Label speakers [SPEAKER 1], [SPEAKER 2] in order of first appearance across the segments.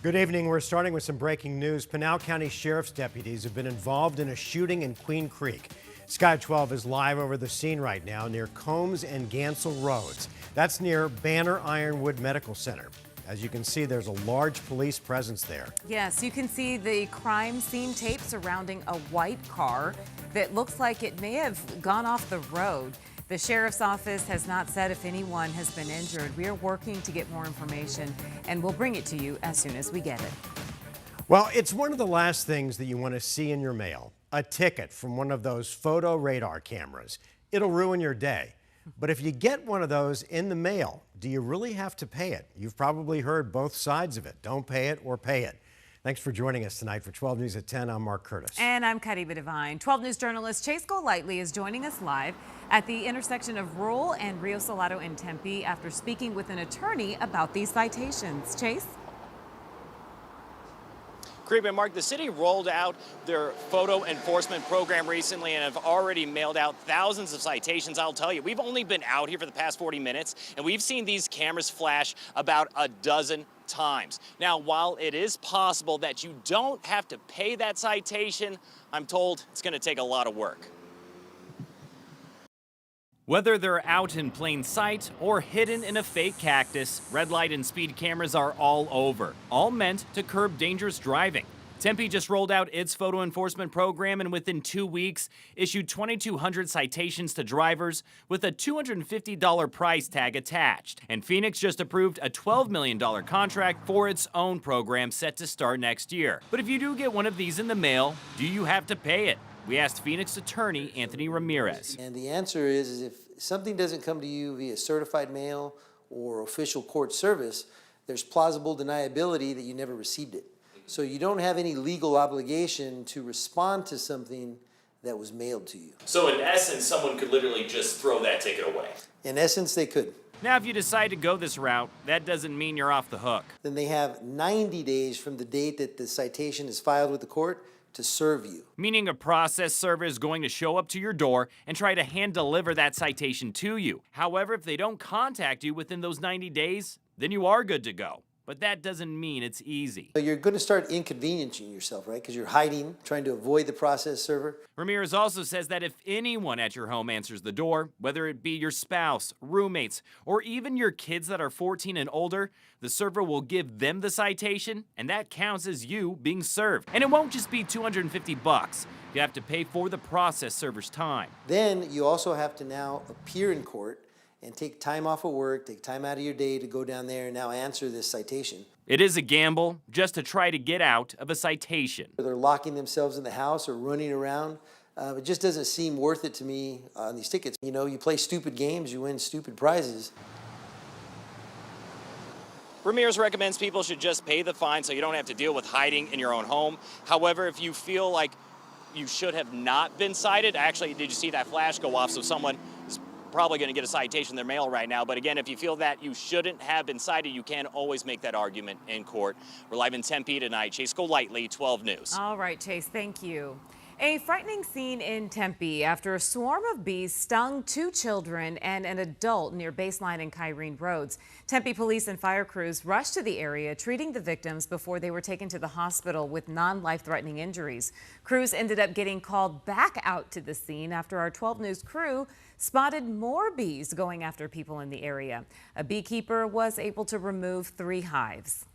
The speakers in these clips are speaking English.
[SPEAKER 1] Good evening. We're starting with some breaking news. Pinal County Sheriff's deputies have been involved in a shooting in Queen Creek. Sky 12 is live over the scene right now near Combs and Gansel Roads. That's near Banner Ironwood Medical Center. As you can see, there's a large police presence there.
[SPEAKER 2] Yes, you can see the crime scene tape surrounding a white car that looks like it may have gone off the road. The sheriff's office has not said if anyone has been injured. We are working to get more information, and we'll bring it to you as soon as we get it.
[SPEAKER 1] Well, it's one of the last things that you want to see in your mail, a ticket from one of those photo radar cameras. It'll ruin your day. But if you get one of those in the mail, do you really have to pay it? You've probably heard both sides of it. Don't pay it or pay it. Thanks for joining us tonight for 12 News at 10. I'm Mark Curtis.
[SPEAKER 2] And I'm Kadiba Devine. 12 News journalist Chase Golightly is joining us live at the intersection of Rural and Rio Salado in Tempe after speaking with an attorney about these citations. Chase?
[SPEAKER 3] Creep and Mark, the city rolled out their photo enforcement program recently and have already mailed out thousands of citations. I'll tell you, we've only been out here for the past 40 minutes, and we've seen these cameras flash about a dozen times. Now, while it is possible that you don't have to pay that citation, I'm told it's going to take a lot of work. Whether they're out in plain sight or hidden in a fake cactus, red light and speed cameras are all over, all meant to curb dangerous driving. Tempe just rolled out its photo enforcement program and within 2 weeks issued 2,200 citations to drivers with a $250 price tag attached. And Phoenix just approved a $12 million contract for its own program set to start next year. But if you do get one of these in the mail, do you have to pay it? We asked Phoenix attorney Anthony Ramirez.
[SPEAKER 4] And the answer is if something doesn't come to you via certified mail or official court service, there's plausible deniability that you never received it. So you don't have any legal obligation to respond to something that was mailed to you.
[SPEAKER 3] So in essence, someone could literally just throw that ticket away.
[SPEAKER 4] In essence, they could.
[SPEAKER 3] Now, if you decide to go this route, that doesn't mean you're off the hook.
[SPEAKER 4] Then they have 90 days from the date that the citation is filed with the court to serve you.
[SPEAKER 3] Meaning a process server is going to show up to your door and try to hand deliver that citation to you. However, if they don't contact you within those 90 days, then you are good to go. But that doesn't mean it's easy.
[SPEAKER 4] So you're going to start inconveniencing yourself, right? Because you're hiding, trying to avoid the process server.
[SPEAKER 3] Ramirez also says that if anyone at your home answers the door, whether it be your spouse, roommates, or even your kids that are 14 and older, the server will give them the citation, and that counts as you being served. And it won't just be $250. You have to pay for the process server's time.
[SPEAKER 4] Then you also have to now appear in court and take time off of work, take time out of your day to go down there and now answer this citation.
[SPEAKER 3] It is a gamble just to try to get out of a citation.
[SPEAKER 4] They're locking themselves in the house or running around. It just doesn't seem worth it to me on these tickets. You know, you play stupid games, you win stupid prizes.
[SPEAKER 3] Ramirez recommends people should just pay the fine so you don't have to deal with hiding in your own home. However, if you feel like you should have not been cited, actually, did you see that flash go off? So someone is probably going to get a citation in their mail right now. But again, if you feel that you shouldn't have been cited, you can always make that argument in court. We're live in Tempe tonight. Chase Golightly, 12 News.
[SPEAKER 2] All right, Chase, thank you. A frightening scene in Tempe after a swarm of bees stung 2 children and an adult near Baseline and Kyrene Roads. Tempe police and fire crews rushed to the area, treating the victims before they were taken to the hospital with non-life-threatening injuries. Crews ended up getting called back out to the scene after our 12 News crew spotted more bees going after people in the area. A beekeeper was able to remove 3 hives.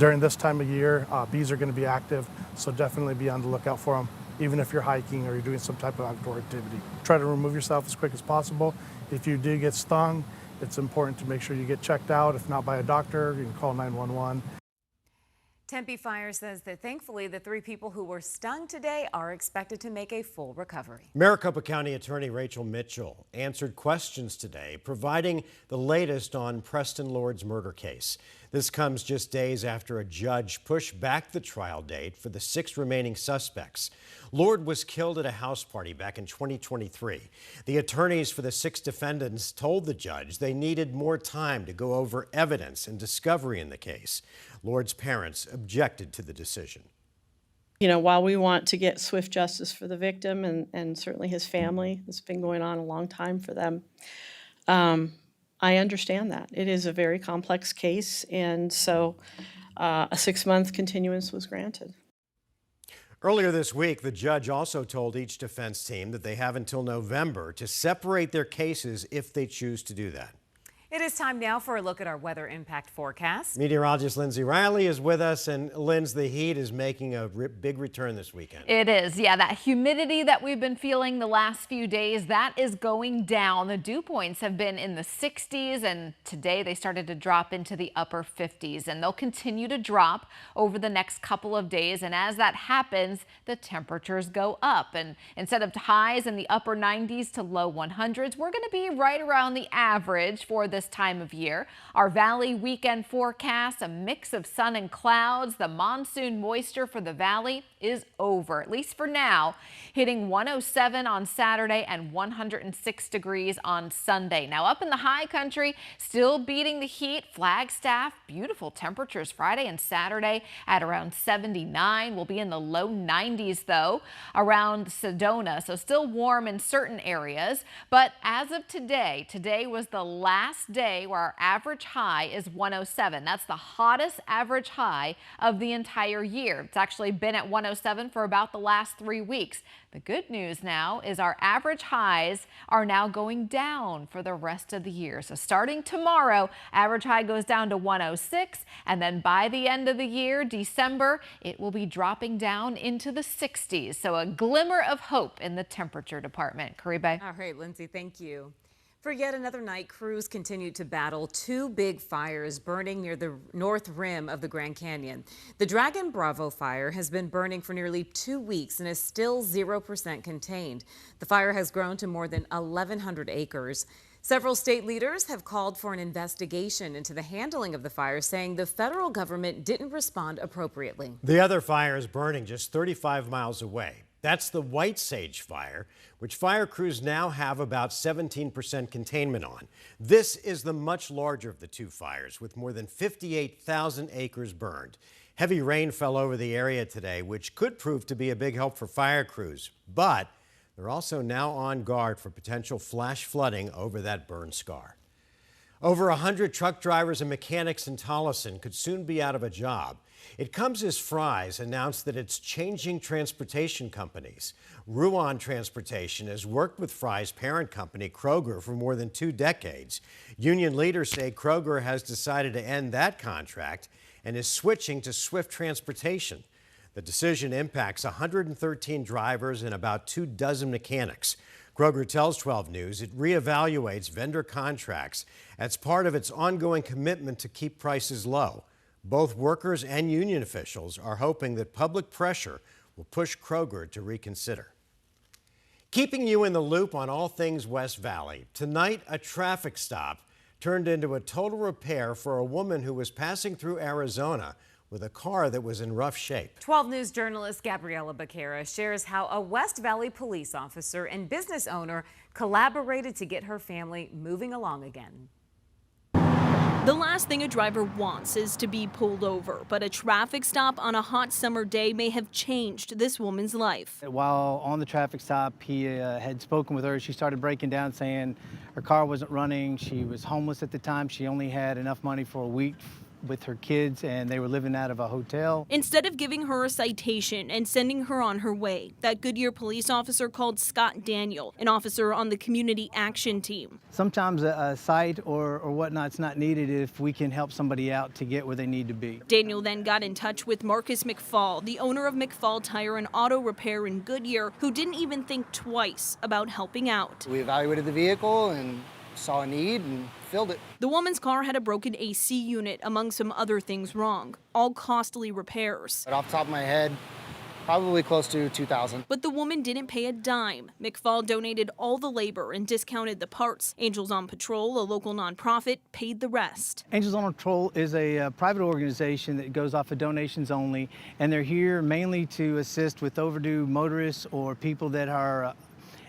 [SPEAKER 5] During this time of year, bees are going to be active, so definitely be on the lookout for them, even if you're hiking or you're doing some type of outdoor activity. Try to remove yourself as quick as possible. If you do get stung, it's important to make sure you get checked out. If not by a doctor, you can call 911.
[SPEAKER 2] Tempe Fire says that thankfully the 3 people who were stung today are expected to make a full recovery.
[SPEAKER 1] Maricopa County Attorney Rachel Mitchell answered questions today, providing the latest on Preston Lord's murder case. This comes just days after a judge pushed back the trial date for the 6 remaining suspects. Lord was killed at a house party back in 2023. The attorneys for the 6 defendants told the judge they needed more time to go over evidence and discovery in the case. Lord's parents objected to the decision.
[SPEAKER 6] You know, while we want to get swift justice for the victim and certainly his family, it's been going on a long time for them. I understand that. It is a very complex case, and so a 6-month continuance was granted.
[SPEAKER 1] Earlier this week, the judge also told each defense team that they have until November to separate their cases if they choose to do that.
[SPEAKER 2] It is time now for a look at our weather impact forecast.
[SPEAKER 1] Meteorologist Lindsay Riley is with us, and Linz, the heat is making a big return this weekend.
[SPEAKER 7] It is, yeah, that humidity that we've been feeling the last few days, that is going down. The dew points have been in the 60s, and today they started to drop into the upper 50s, and they'll continue to drop over the next couple of days. And as that happens, the temperatures go up, and instead of highs in the upper 90s to low 100s, we're going to be right around the average for this time of year. Our valley weekend forecast, a mix of sun and clouds. The monsoon moisture for the valley is over, at least for now, hitting 107 on Saturday and 106 degrees on Sunday. Now up in the high country, still beating the heat. Flagstaff, beautiful temperatures Friday and Saturday at around 79. We'll be in the low 90s though around Sedona, so still warm in certain areas. But as of today was the last day where our average high is 107. That's the hottest average high of the entire year. It's actually been at 107 for about the last 3 weeks. The good news now is our average highs are now going down for the rest of the year. So starting tomorrow, average high goes down to 106, and then by the end of the year, December, it will be dropping down into the 60s. So a glimmer of hope in the temperature department. Caribe.
[SPEAKER 2] All right, Lindsay, thank you. For yet another night, crews continued to battle two big fires burning near the north rim of the Grand Canyon. The Dragon Bravo fire has been burning for nearly 2 weeks and is still 0% contained. The fire has grown to more than 1,100 acres. Several state leaders have called for an investigation into the handling of the fire, saying the federal government didn't respond appropriately.
[SPEAKER 1] The other fire is burning just 35 miles away. That's the White Sage fire, which fire crews now have about 17% containment on. This is the much larger of the two fires, with more than 58,000 acres burned. Heavy rain fell over the area today, which could prove to be a big help for fire crews. But they're also now on guard for potential flash flooding over that burn scar. Over 100 truck drivers and mechanics in Tolleson could soon be out of a job. It comes as Fry's announced that it's changing transportation companies. Ruan Transportation has worked with Fry's parent company, Kroger, for more than 2 decades. Union leaders say Kroger has decided to end that contract and is switching to Swift Transportation. The decision impacts 113 drivers and about 24 mechanics. Kroger tells 12 News it reevaluates vendor contracts as part of its ongoing commitment to keep prices low. Both workers and union officials are hoping that public pressure will push Kroger to reconsider. Keeping you in the loop on all things West Valley, tonight a traffic stop turned into a total repair for a woman who was passing through Arizona with a car that was in rough shape.
[SPEAKER 2] 12 News journalist Gabriela Becerra shares how a West Valley police officer and business owner collaborated to get her family moving along again.
[SPEAKER 8] The last thing a driver wants is to be pulled over, but a traffic stop on a hot summer day may have changed this woman's life.
[SPEAKER 9] While on the traffic stop, he had spoken with her. She started breaking down, saying her car wasn't running. She was homeless at the time. She only had enough money for a week with her kids, and they were living out of a hotel.
[SPEAKER 8] Instead of giving her a citation and sending her on her way, that Goodyear police officer called Scott Daniel, an officer on the community action team.
[SPEAKER 9] Sometimes a cite or whatnot's not needed if we can help somebody out to get where they need to be.
[SPEAKER 8] Daniel then got in touch with Marcus McFall, the owner of McFall Tire and Auto Repair in Goodyear, who didn't even think twice about helping out.
[SPEAKER 10] We evaluated the vehicle and saw a need and filled it.
[SPEAKER 8] The woman's car had a broken AC unit, among some other things wrong, all costly repairs.
[SPEAKER 10] But off the top of my head, probably close to $2,000.
[SPEAKER 8] But the woman didn't pay a dime. McFall donated all the labor and discounted the parts. Angels on Patrol, a local nonprofit, paid the rest.
[SPEAKER 9] Angels on Patrol is a private organization that goes off of donations only, and they're here mainly to assist with overdue motorists or people that are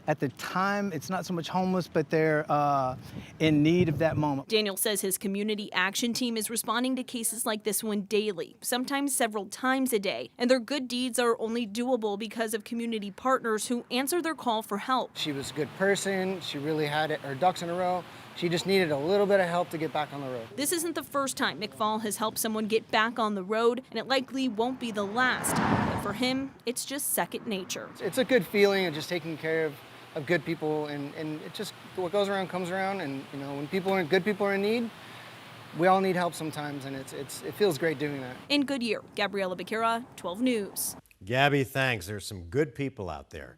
[SPEAKER 9] at the time, it's not so much homeless, but they're in need of that moment.
[SPEAKER 8] Daniel says his community action team is responding to cases like this one daily, sometimes several times a day. And their good deeds are only doable because of community partners who answer their call for help.
[SPEAKER 10] She was a good person. She really had her ducks in a row. she just needed a little bit of help to get back on the road.
[SPEAKER 8] This isn't the first time McFall has helped someone get back on the road, and it likely won't be the last. But for him, it's just second nature.
[SPEAKER 10] It's a good feeling of just taking care of good people, and it just, what goes around comes around, and you know, when good people are in need, we all need help sometimes, and it feels great doing that.
[SPEAKER 8] In Goodyear, Gabriella Becerra, 12 News.
[SPEAKER 1] Gabby, thanks. There's some good people out there.